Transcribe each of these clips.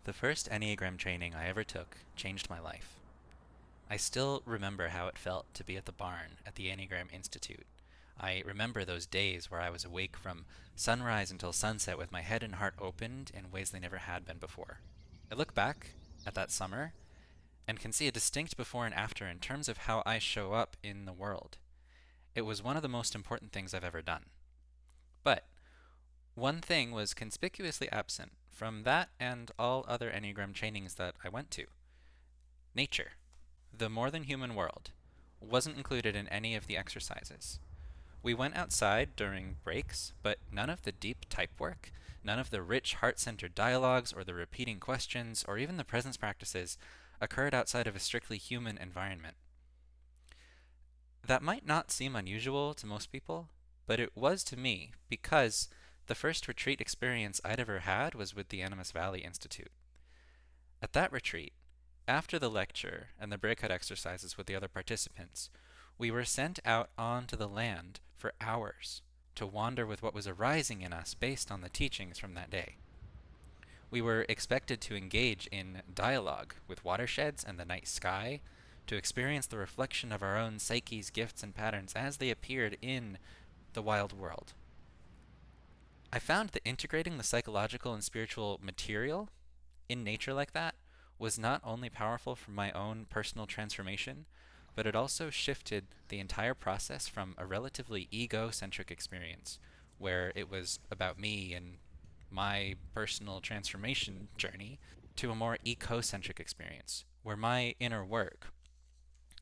The first Enneagram training I ever took changed my life. I still remember how it felt to be at the barn at the Enneagram Institute. I remember those days where I was awake from sunrise until sunset with my head and heart opened in ways they never had been before. I look back at that summer and can see a distinct before and after in terms of how I show up in the world. It was one of the most important things I've ever done. But one thing was conspicuously absent from that and all other Enneagram trainings that I went to: nature. The more than human world wasn't included in any of the exercises. We went outside during breaks, but none of the deep type work, none of the rich heart-centered dialogues or the repeating questions or even the presence practices occurred outside of a strictly human environment. That might not seem unusual to most people, but it was to me because the first retreat experience I'd ever had was with the Animas Valley Institute. At that retreat, after the lecture and the breakout exercises with the other participants, we were sent out onto the land for hours to wander with what was arising in us based on the teachings from that day. We were expected to engage in dialogue with watersheds and the night sky, to experience the reflection of our own psyche's gifts and patterns as they appeared in the wild world. I found that integrating the psychological and spiritual material in nature like that was not only powerful for my own personal transformation, but it also shifted the entire process from a relatively ego-centric experience, where it was about me and my personal transformation journey, to a more eco-centric experience, where my inner work,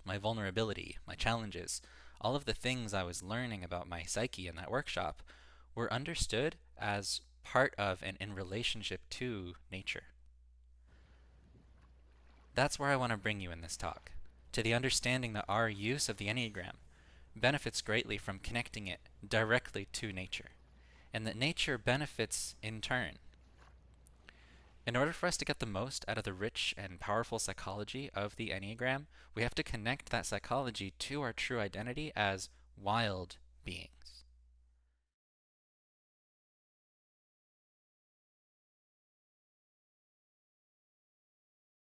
my vulnerability, my challenges, all of the things I was learning about my psyche in that workshop were understood as part of and in relationship to nature. That's where I want to bring you in this talk, to the understanding that our use of the Enneagram benefits greatly from connecting it directly to nature, and that nature benefits in turn. In order for us to get the most out of the rich and powerful psychology of the Enneagram, we have to connect that psychology to our true identity as wild beings.